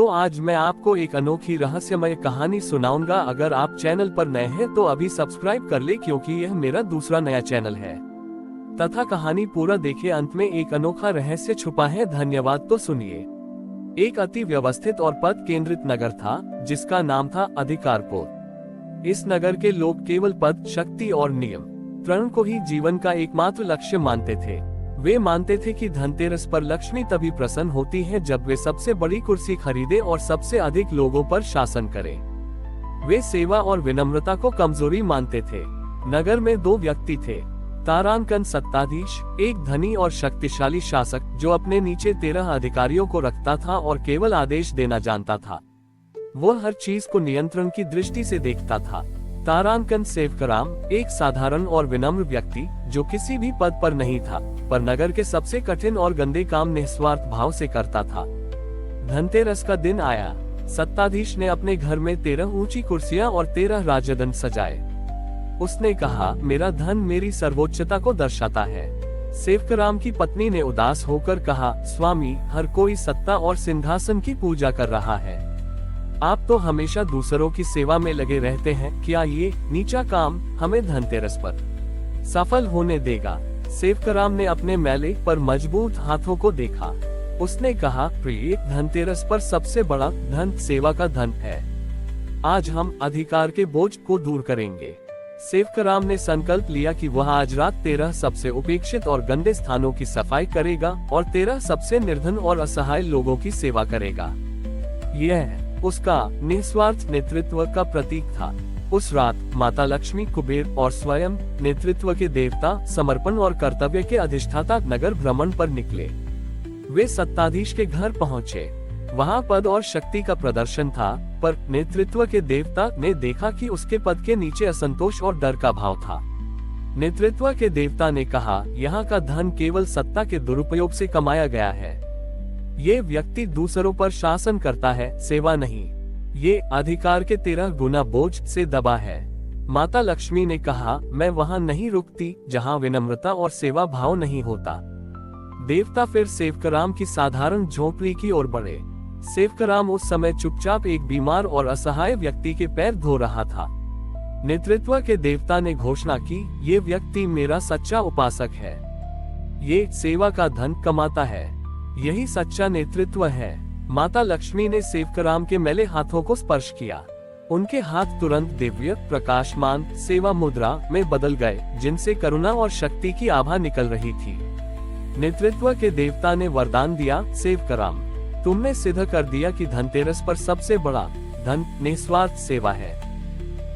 तो आज मैं आपको एक अनोखी रहस्यमय कहानी सुनाऊंगा। अगर आप चैनल पर नए हैं तो अभी सब्सक्राइब कर ले, क्योंकि यह मेरा दूसरा नया चैनल है। तथा कहानी पूरा देखे, अंत में एक अनोखा रहस्य छुपा है। धन्यवाद। तो सुनिए। एक अति व्यवस्थित और पद केंद्रित नगर था, जिसका नाम था अधिकारपुर। इस नगर के लोग केवल पद, शक्ति और नियंत्रण को ही जीवन का एकमात्र लक्ष्य मानते थे। वे मानते थे कि धनतेरस पर लक्ष्मी तभी प्रसन्न होती है जब वे सबसे बड़ी कुर्सी खरीदे और सबसे अधिक लोगों पर शासन करें। वे सेवा और विनम्रता को कमजोरी मानते थे। नगर में दो व्यक्ति थे, तारांकन सत्ताधीश, एक धनी और शक्तिशाली शासक जो अपने नीचे 13 अधिकारियों को रखता था और केवल आदेश देना जानता था। वो हर चीज को नियंत्रण की दृष्टि से देखता था। तारांकन सेवकराम, एक साधारण और विनम्र व्यक्ति जो किसी भी पद पर नहीं था, पर नगर के सबसे कठिन और गंदे काम निस्वार्थ भाव से करता था। धनतेरस का दिन आया। सत्ताधीश ने अपने घर में 13 ऊंची कुर्सियां और 13 राजदंड सजाए। उसने कहा, मेरा धन मेरी सर्वोच्चता को दर्शाता है। सेवकराम की पत्नी ने उदास होकर कहा, स्वामी, हर कोई सत्ता और सिंहासन की पूजा कर रहा है। आप तो हमेशा दूसरों की सेवा में लगे रहते हैं। क्या ये नीचा काम हमें धनतेरस पर सफल होने देगा? सेवकराम ने अपने मैले पर मजबूत हाथों को देखा। उसने कहा, प्रिय, धनतेरस पर सबसे बड़ा धन सेवा का धन है। आज हम अधिकार के बोझ को दूर करेंगे। सेवकराम ने संकल्प लिया कि वह आज रात 13 सबसे उपेक्षित और गंदे स्थानों की सफाई करेगा और 13 सबसे निर्धन और असहाय लोगों की सेवा करेगा। यह उसका निस्वार्थ नेतृत्व का प्रतीक था। उस रात माता लक्ष्मी, कुबेर और स्वयं नेतृत्व के देवता, समर्पण और कर्तव्य के अधिष्ठाता नगर भ्रमण पर निकले। वे सत्ताधीश के घर पहुंचे। वहां पद और शक्ति का प्रदर्शन था, पर नेतृत्व के देवता ने देखा कि उसके पद के नीचे असंतोष और डर का भाव था। नेतृत्व के देवता ने कहा, यहाँ का धन केवल सत्ता के दुरुपयोग से कमाया गया है। ये व्यक्ति दूसरों पर शासन करता है, सेवा नहीं। ये अधिकार के 13 गुना बोझ से दबा है। माता लक्ष्मी ने कहा, मैं वहां नहीं रुकती जहां विनम्रता और सेवा भाव नहीं होता। देवता फिर सेवकराम की साधारण झोपड़ी की ओर बढ़े। सेवकराम उस समय चुपचाप एक बीमार और असहाय व्यक्ति के पैर धो रहा था। नेतृत्व के देवता ने घोषणा की, ये व्यक्ति मेरा सच्चा उपासक है। ये सेवा का धन कमाता है। यही सच्चा नेतृत्व है। माता लक्ष्मी ने सेवकराम के मैले हाथों को स्पर्श किया। उनके हाथ तुरंत दिव्य, प्रकाशमान सेवा मुद्रा में बदल गए, जिनसे करुणा और शक्ति की आभा निकल रही थी। नेतृत्व के देवता ने वरदान दिया, सेवकराम, तुमने सिद्ध कर दिया कि धनतेरस पर सबसे बड़ा धन निस्वार्थ सेवा है।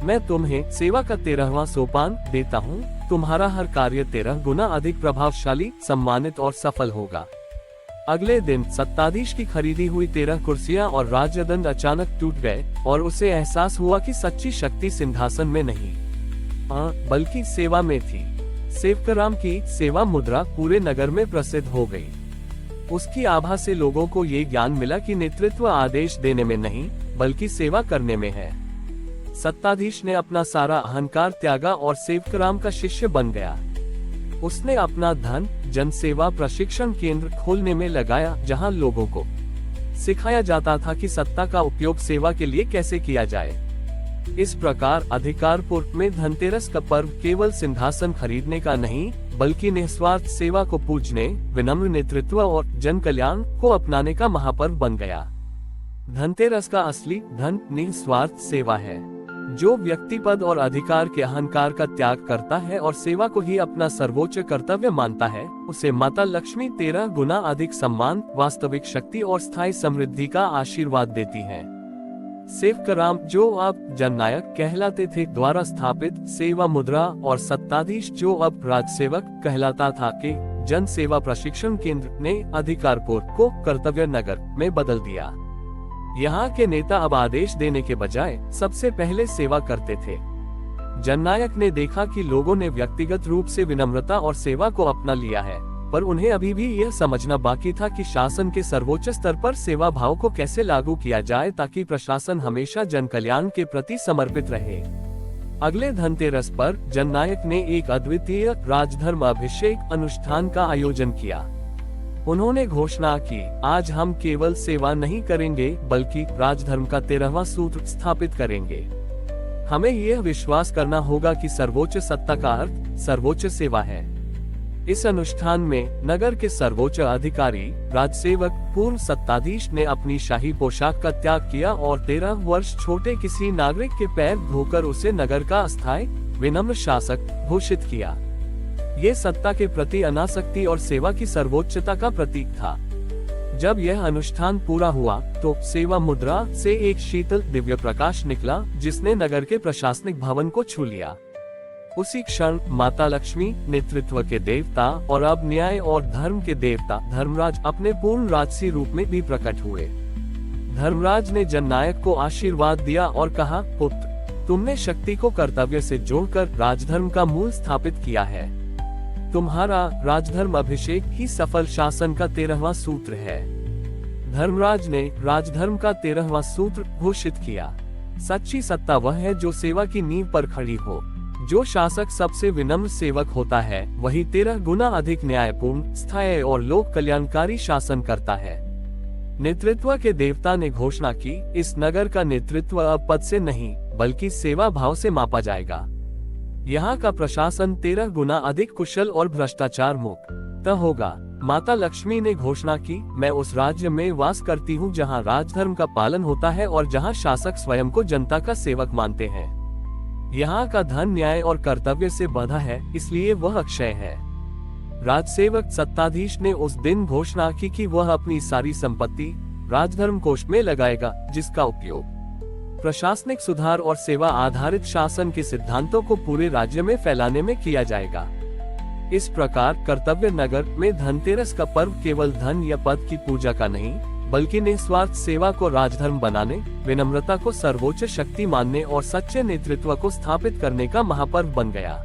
मैं तुम्हें सेवा का 13वां सोपान देता हूँ। तुम्हारा हर कार्य 13 गुना अधिक प्रभावशाली, सम्मानित और सफल होगा। अगले दिन सत्ताधीश की खरीदी हुई 13 कुर्सियां और राजदंड अचानक टूट गए और उसे एहसास हुआ कि सच्ची शक्ति सिंहासन में नहीं, बल्कि सेवा में थी। सेवकराम की सेवा मुद्रा पूरे नगर में प्रसिद्ध हो गई। उसकी आभा से लोगों को ये ज्ञान मिला कि नेतृत्व आदेश देने में नहीं, बल्कि सेवा करने में है। सत्ताधीश ने अपना सारा अहंकार त्यागा और सेवकराम का शिष्य बन गया। उसने अपना धन जनसेवा प्रशिक्षण केंद्र खोलने में लगाया, जहां लोगों को सिखाया जाता था कि सत्ता का उपयोग सेवा के लिए कैसे किया जाए। इस प्रकार अधिकारपुर में धनतेरस का पर्व केवल सिंहासन खरीदने का नहीं, बल्कि निस्वार्थ सेवा को पूजने, विनम्र नेतृत्व और जन कल्याण को अपनाने का महापर्व बन गया। धनतेरस का असली धन निस्वार्थ सेवा है। जो व्यक्ति पद और अधिकार के अहंकार का त्याग करता है और सेवा को ही अपना सर्वोच्च कर्तव्य मानता है, उसे माता लक्ष्मी 13 गुना अधिक सम्मान, वास्तविक शक्ति और स्थायी समृद्धि का आशीर्वाद देती है। सेवकराम, जो अब जननायक कहलाते थे, द्वारा स्थापित सेवा मुद्रा और सत्ताधीश, जो अब राजसेवक कहलाता था, के जन सेवा प्रशिक्षण केंद्र ने अधिकारपुर को कर्तव्य नगर में बदल दिया। यहाँ के नेता अब आदेश देने के बजाय सबसे पहले सेवा करते थे। जननायक ने देखा कि लोगों ने व्यक्तिगत रूप से विनम्रता और सेवा को अपना लिया है, पर उन्हें अभी भी यह समझना बाकी था कि शासन के सर्वोच्च स्तर पर सेवा भाव को कैसे लागू किया जाए ताकि प्रशासन हमेशा जन कल्याण के प्रति समर्पित रहे। अगले धनतेरस पर जननायक ने एक अद्वितीय राजधर्म अभिषेक अनुष्ठान का आयोजन किया। उन्होंने घोषणा की, आज हम केवल सेवा नहीं करेंगे बल्कि राजधर्म का 13वां सूत्र स्थापित करेंगे। हमें यह विश्वास करना होगा कि सर्वोच्च सत्ता का अर्थ सर्वोच्च सेवा है। इस अनुष्ठान में नगर के सर्वोच्च अधिकारी राजसेवक पूर्ण सत्ताधीश ने अपनी शाही पोशाक का त्याग किया और 13 वर्ष छोटे किसी नागरिक के पैर धोकर उसे नगर का अस्थायी विनम्र शासक घोषित किया। ये सत्ता के प्रति अनासक्ति और सेवा की सर्वोच्चता का प्रतीक था। जब यह अनुष्ठान पूरा हुआ तो सेवा मुद्रा से एक शीतल दिव्य प्रकाश निकला जिसने नगर के प्रशासनिक भवन को छू लिया। उसी क्षण माता लक्ष्मी, नेतृत्व के देवता और अब न्याय और धर्म के देवता धर्मराज अपने पूर्ण राजसी रूप में भी प्रकट हुए। धर्मराज ने जननायक को आशीर्वाद दिया और कहा, पुत्र, तुमने शक्ति को कर्तव्य से जोड़कर राजधर्म का मूल स्थापित किया है। तुम्हारा राजधर्म अभिषेक ही सफल शासन का 13वां सूत्र है। धर्मराज ने राजधर्म का 13वां सूत्र घोषित किया। सच्ची सत्ता वह है जो सेवा की नींव पर खड़ी हो। जो शासक सबसे विनम्र सेवक होता है वही 13 गुना अधिक न्यायपूर्ण, स्थायी और लोक कल्याणकारी शासन करता है। नेतृत्व के देवता ने घोषणा की, इस नगर का नेतृत्व अब पद से नहीं बल्कि सेवा भाव से मापा जाएगा। यहाँ का प्रशासन 13 गुना अधिक कुशल और भ्रष्टाचार मुक्त होगा। माता लक्ष्मी ने घोषणा की, मैं उस राज्य में वास करती हूँ जहाँ राजधर्म का पालन होता है और जहाँ शासक स्वयं को जनता का सेवक मानते हैं। यहाँ का धन न्याय और कर्तव्य से बंधा है, इसलिए वह अक्षय है। राजसेवक सत्ताधीश ने उस दिन घोषणा की कि वह अपनी सारी संपत्ति राजधर्म कोष में लगाएगा, जिसका उपयोग प्रशासनिक सुधार और सेवा आधारित शासन के सिद्धांतों को पूरे राज्य में फैलाने में किया जाएगा। इस प्रकार कर्तव्य नगर में धनतेरस का पर्व केवल धन या पद की पूजा का नहीं बल्कि निस्वार्थ सेवा को राजधर्म बनाने, विनम्रता को सर्वोच्च शक्ति मानने और सच्चे नेतृत्व को स्थापित करने का महापर्व बन गया।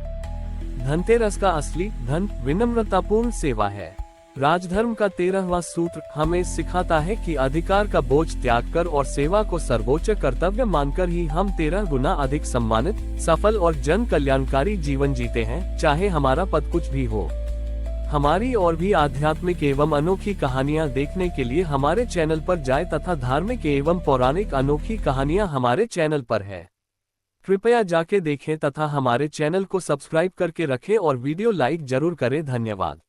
धनतेरस का असली धन विनम्रतापूर्ण सेवा है। राजधर्म का 13वां सूत्र हमें सिखाता है कि अधिकार का बोझ त्याग कर और सेवा को सर्वोच्च कर्तव्य मानकर ही हम 13 गुना अधिक सम्मानित, सफल और जन कल्याणकारी जीवन जीते हैं, चाहे हमारा पद कुछ भी हो। हमारी और भी आध्यात्मिक एवं अनोखी कहानियाँ देखने के लिए हमारे चैनल पर जाएं तथा धार्मिक एवं पौराणिक अनोखी कहानियाँ हमारे चैनल पर है। कृपया जाके देखें तथा हमारे चैनल को सब्सक्राइब करके रखें और वीडियो लाइक जरूर करें। धन्यवाद।